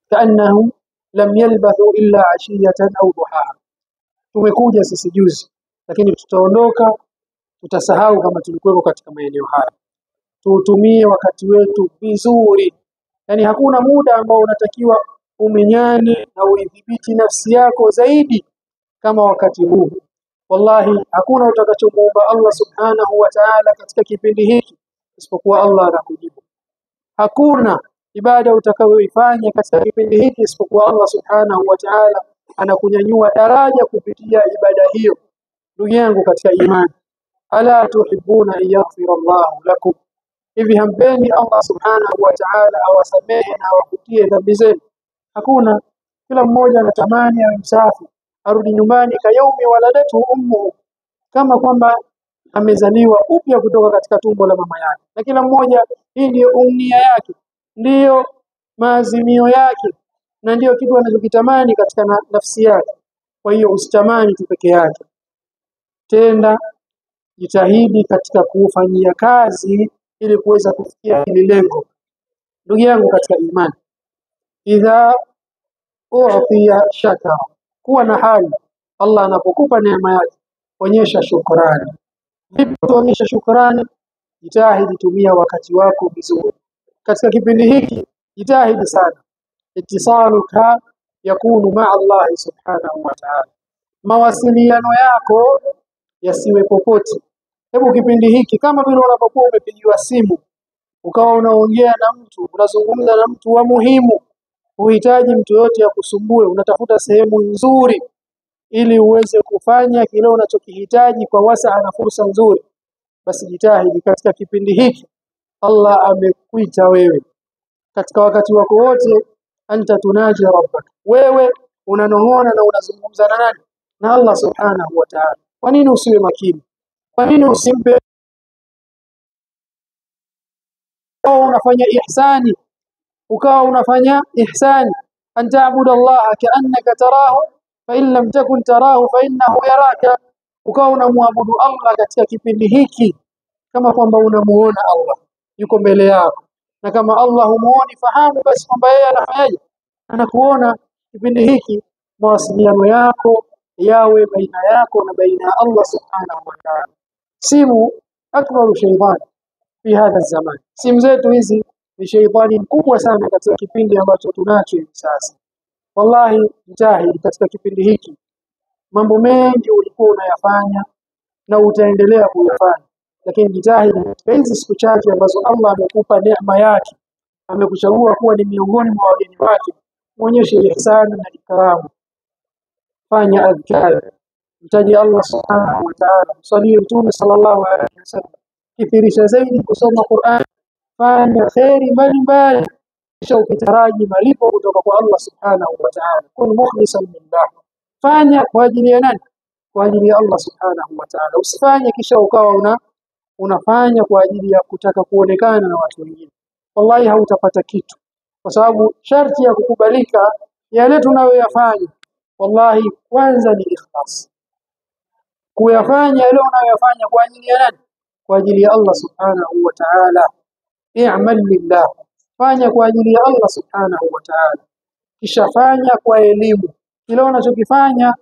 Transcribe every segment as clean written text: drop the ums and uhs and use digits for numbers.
kaannahum lam yalbathu illa ashiyatan au duhaha. Tumekuja sisi juzi, lakini tutaondoka, tutasahau kama tulikuwa katika maeneo haya. Tuutumie wakati wetu vizuri. Yani hakuna muda ambao unatakiwa umenyane na udhibiti nafsi yako zaidi kama wakati huu. Wallahi hakuna utakachomuomba Allah subhanahu wa ta'ala katika kipindi hiki isipokuwa Allah anakujibu. Hakuna ibada utakayoifanya katika kipindi hiki isipokuwa Allah subhanahu wa ta'ala anakunyanyua daraja kupitia ibada hiyo. Ndugu yangu katika imani, ala tuhibbuna an yaghfira Allahu lakum, hivi hampendi Allah subhanahu wa ta'ala awasamehe na awafutie dhambi zenu? Hakuna. Kila mmoja anatamani awe msafi, arudi nyumbani kayaumi waladatu ummuhu, kama kwamba amezaliwa upya kutoka katika tumbo la mama yake. Na kila mmoja, hii ndio umnia yake, ndio maazimio yake, na ndio kitu anachokitamani katika nafsi yake. Kwa hiyo usitamani tu peke yake, tenda, jitahidi katika kufanyia kazi ili kuweza kufikia hili lengo. Ndugu yangu katika imani, idha u'tiya shakara, kuwa na hali Allah anapokupa neema yake, onyesha shukrani. Vipi tuonyesha shukrani? Jitahidi, tumia wakati wako vizuri katika kipindi hiki. Jitahidi sana, ittisaluka yakunu ma'a Allah subhanahu wa ta'ala, mawasiliano yako yasiwe popote. Hebu kipindi hiki, kama vile unapokuwa umepigiwa simu ukawa unaongea na mtu, unazungumza na mtu wa muhimu, uhitaji mtu yote ya kusumbue, unatafuta sehemu nzuri ili uweze kufanya kile unachokihitaji kwa wasaa na fursa nzuri, basi jitahidi katika kipindi hiki. Allah amekuita wewe katika wakati wako wote, anta tunaji rabbak, wewe unanong'ona na unazungumza na nani? Na Allah subhanahu wa ta'ala. Kwa nini usiwe makini? Kwa nini usimpe unafanya ihsani, ukawa unafanya ihsani, an ta'budu Allah ka'annaka tarahu fa in lam takun tarahu fa innahu yaraka, ukawa unamwabudu Allah katika kipindi hiki kama kwamba unamuona Allah yuko mbele yako, na kama Allah humuoni, fahamu basi kwamba yeye anafanyaje, anakuona. Kipindi hiki mawasiliano yako yawe baina yako na baina ya Allah subhanahu wa ta'ala. Simu akbaru shaytan fi hadha zaman, simu zetu hizi ni shaytani mkubwa sana katika kipindi ambacho tunacho hivi sasa. Wallahi jitahidi katika kipindi hiki, mambo mengi ulikuwa unayafanya na utaendelea kuyafanya, lakini jitahidi hizi siku chache ambazo Allah amekupa neema yake, amekuchagua kuwa ni miongoni mwa wageni wake, muonyeshe ihsani na ikramu. Fanya adhkar, mtaji Allah subhanahu wa ta'ala, msalie Mtume sallallahu alaihi wasallam, kithirisha zaidi kusoma Qur'an, fanya khairi mbalimbali, kisha ukitaraji malipo kutoka kwa Allah subhanahu wa ta'ala. Kun mukhlisan lillah, fanya kwa ajili ya nani? Kwa ajili ya Allah subhanahu wa ta'ala. Usifanye kisha ukawa unafanya kwa ajili ya kutaka kuonekana na watu wengine. Wallahi hautapata kitu, kwa sababu sharti ya kukubalika yale tunayoyafanya, wallahi kwanza ni ikhlas. Kuyafanya yale unayoyafanya kwa ajili ya nani? Kwa ajili ya Allah subhanahu wa ta'ala. I'mal lillah, fanya kwa ajili ya Allah subhanahu wa ta'ala, kisha fanya kwa elimu. Kile unachokifanya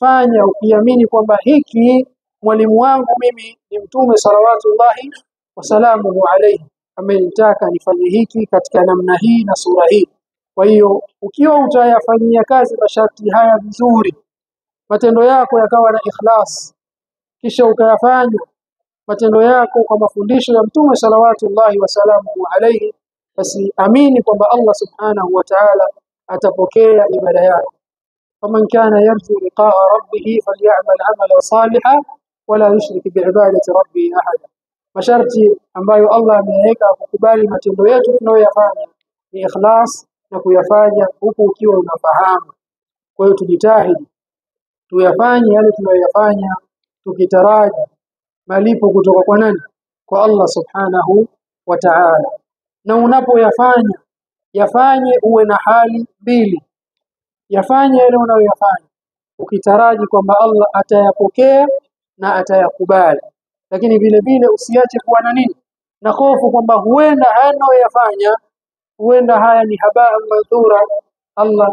fanya ukiamini kwamba hiki mwalimu wangu mimi ni Mtume salawatullahi wasalamuhu alayhi, amenitaka nifanye hiki katika namna hii na sura hii. Kwa hiyo ukiwa utayafanyia kazi masharti haya vizuri, matendo yako yakawa na ikhlas, kisha ukayafanya matendo yako kwa mafundisho ya Mtume salawatullahi wasalamuhu alayhi, basi amini kwamba Allah subhanahu wa ta'ala atapokea ibada yako. Faman kana yarju liqa'a rabbih falyamal 'amalan salihan wala yushrik bi'ibadati rabbih ahada. Masharti ambayo Allah ameweka kukubali matendo yetu tunayoyafanya ni ikhlas, na kuyafanya huku ukiwa unafahamu. Kwa hiyo tujitahidi tuyafanye yale tunayoyafanya tukitaraji malipo kutoka kwa nani? Kwa Allah subhanahu wa ta'ala. Na unapoyafanya yafanye uwe na hali mbili, yafanye yale unayoyafanya ukitaraji kwamba Allah atayapokea na atayakubali, lakini vile vile usiache kuwa na nini, na hofu kwamba huenda haya unayoyafanya, huenda haya ni habaa madhura, Allah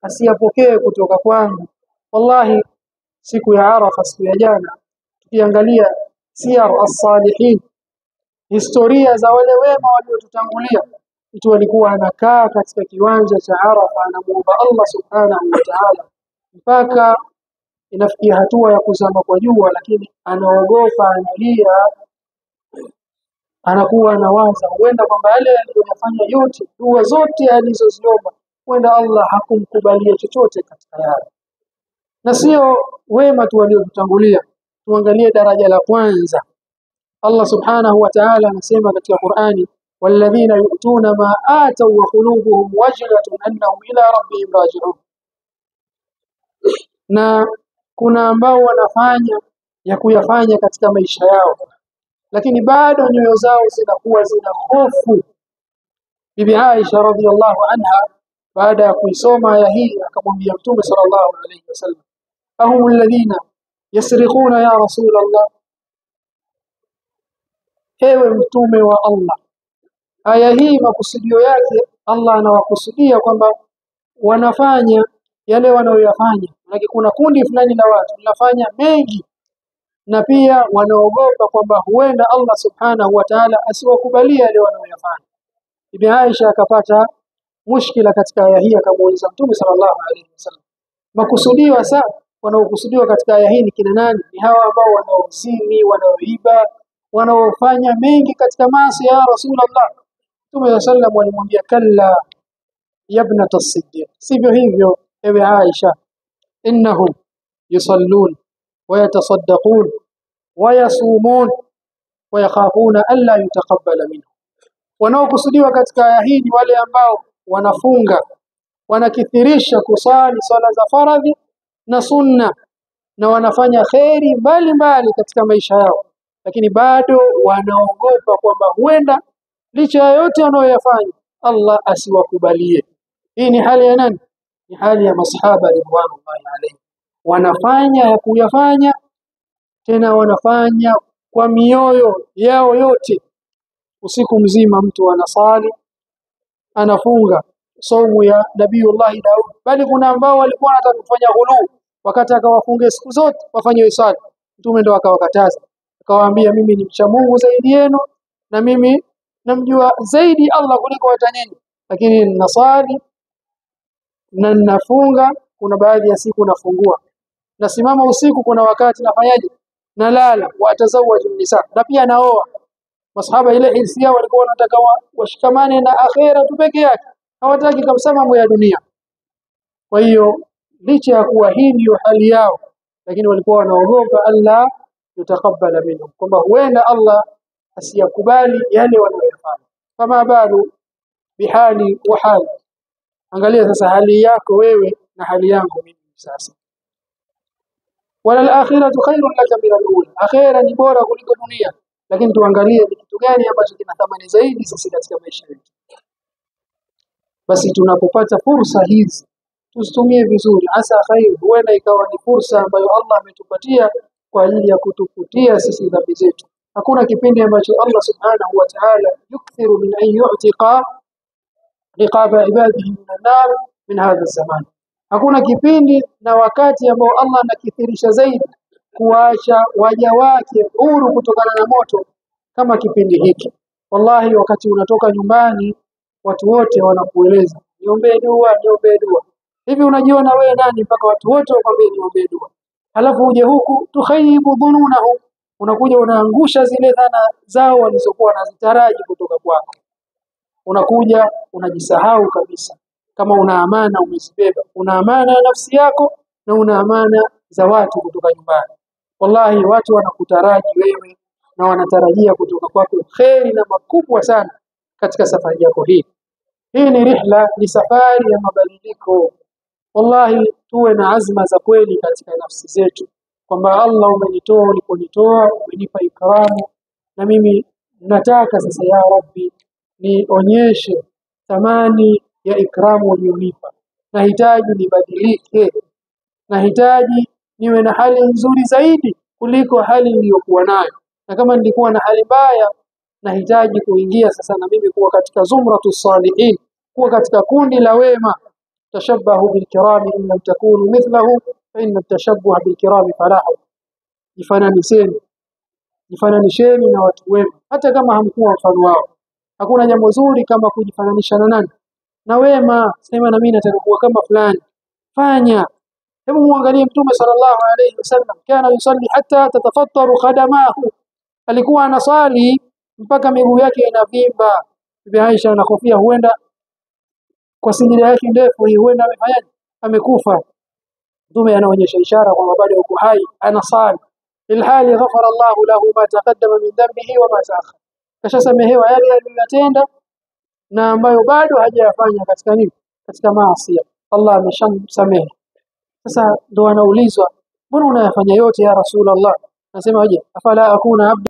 asiyapokee kutoka kwangu. Wallahi siku ya Arafa, siku ya jana, tukiangalia siyar as-salihin, historia za wale wema waliotutangulia, mtu alikuwa anakaa katika kiwanja cha Arafa anamuomba Allah subhanahu wa ta'ala mpaka inafikia hatua ya kuzama kwa jua, lakini anaogopa, analia, anakuwa anawaza huenda kwamba yale aliyofanya yote, dua zote alizoziomba, huenda Allah hakumkubalia chochote katika yale. Na sio wema tu waliotutangulia, tuangalie daraja la kwanza. Allah subhanahu wa ta'ala anasema katika Qur'ani, walladhina yu'tuna ma ataw wa qulubuhum wajlatun annahum ila rabbihim raji'un. Na kuna ambao wanafanya ya kuyafanya katika maisha yao, lakini bado nyoyo zao zinakuwa zina hofu. Bibi Aisha radhiyallahu anha baada ya kuisoma aya hii akamwambia Mtume sallallahu alayhi wasallam, ahum alladhina yasriquna ya Rasulullah, ewe Mtume wa Allah, aya hii makusudio yake Allah anawakusudia kwamba wanafanya yale wanayoyafanya, lakini kuna kundi fulani la watu linafanya mengi, na pia wanaogopa kwamba huenda Allah subhanahu wa ta'ala asiwakubalia yale wanayoyafanya. Bibi Aisha akapata mushkila katika aya hii, akamuuliza Mtume sallallahu alayhi wasallam, makusudio hasa wanaokusudiwa katika aya hii ni kina nani? Ni hawa ambao wanaozini, wanaoiba, wanaofanya mengi katika maasi ya Rasulullah? Mtume sallallahu alimwambia, kalla ya ibnat as-siddiq, sivyo hivyo ewe Aisha, innahum yusallun wa yatasaddaqun wa yasumun wa yakhafuna alla yutaqabbala minhum. Wanaokusudiwa katika aya hii ni wale ambao wanafunga, wanakithirisha kusali swala za faradhi na sunna, na wanafanya khairi mbalimbali katika maisha yao, lakini bado wanaogopa kwamba huenda licha ya yote wanayoyafanya Allah asiwakubalie. Hii ni hali ya nani? Ni hali ya masahaba ridwanullahi alayhi. Wanafanya ya kuyafanya, tena wanafanya kwa mioyo yao yote. Usiku mzima mtu anasali, anafunga saumu ya Nabiiullah Daud, bali kuna ambao walikuwa wanataka kufanya ghulu, wakati akawafunge siku zote wafanye swala. Mtume ndo akawakataza, akawaambia, mimi ni mcha Mungu zaidi yenu, na mimi namjua zaidi Allah kuliko hata nyinyi, lakini ninasali na ninafunga. Kuna baadhi ya siku nafungua, nasimama usiku, kuna wakati nafanyaje, nalala, wa atazawaju nisa, na pia naoa. Masahaba ile hisia walikuwa wanataka washikamane na akhera tu peke yake, hawataki kabisa mambo ya dunia. Kwa hiyo licha ya kuwa hii ndio hali yao, lakini walikuwa wanaogopa Allah yutakabbala minhum, kwamba huenda Allah asiyakubali yale wanayofanya. Kama bado bihali wa hali, angalia sasa hali yako wewe na hali yangu mimi sasa. Wala al-akhiratu khairun laka min al-ula, akhira ni bora kuliko dunia. Lakini tuangalie ni kitu gani ambacho kina thamani zaidi sisi katika maisha yetu. Basi tunapopata fursa hizi tuzitumie vizuri, hasa khair, huenda ikawa ni fursa ambayo Allah ametupatia kwa ajili ya kutufutia sisi dhambi zetu. Hakuna kipindi ambacho Allah subhanahu wa ta'ala yukthiru min an yu'tiqa riqaba ibadihi min an-nar min hadha az-zaman. Hakuna kipindi na wakati ambao Allah anakithirisha zaidi kuacha waja wake huru kutokana na moto kama kipindi hiki. Wallahi, wakati unatoka nyumbani watu wote wanakueleza niombe dua, niombe dua. Hivi unajiona wewe nani mpaka watu wote wakwambie niombe dua? Halafu uje huku tukhayibu dhununahu, unakuja unaangusha zile dhana zao walizokuwa wanazitaraji kutoka kwako. Unakuja unajisahau kabisa. Kama una amana umezibeba, una amana ya nafsi yako na una amana za watu kutoka nyumbani. Wallahi, watu wanakutaraji wewe na wanatarajia kutoka kwako kheri na makubwa sana katika safari yako hii. Hii ni rihla, ni safari ya mabadiliko. Wallahi, tuwe na azma za kweli katika nafsi zetu kwamba Allah umenitoa uliponitoa, umenipa ikramu, na mimi nataka sasa ya Rabbi nionyeshe thamani ya ikramu uliyonipa. Nahitaji nibadilike, nahitaji niwe na hali nzuri zaidi kuliko hali niliyokuwa nayo, na kama nilikuwa na hali mbaya nahitaji kuingia sasa na mimi kuwa katika zumratu salihin, kuwa katika kundi la wema. tashabbahu bilkirami in lam takunu mithlahu fa inna at-tashabbuha bilkirami falahu. Jifananisheni na watu wema hata kama hamkuwa mfano wao. Hakuna jambo zuri kama kujifananisha na nani? Na wema. Sema na mimi nataka kuwa kama fulani. Fanya. Hebu muangalie Mtume sallallahu alayhi wasallam, kana yusalli hatta tatafattaru khadamahu. Alikuwa anasali mpaka miguu yake inavimba. Bibi Aisha anahofia huenda kwa sijida yake ndefu hii huenda amefanyaje? Amekufa. Mtume anaonyesha ishara kwamba bado yuko hai, anasali. Ilhali ghafara Allahu lahu ma taqaddama min dhanbihi wa ma ta'akhkhara. Kashasamehewa yale aliyotenda na ambayo bado hajayafanya katika nini? Katika maasi. Allah ameshamsamehe. Sasa ndo anaulizwa, mbona unayafanya yote ya Rasulullah? Nasema aje, afala akuna abdi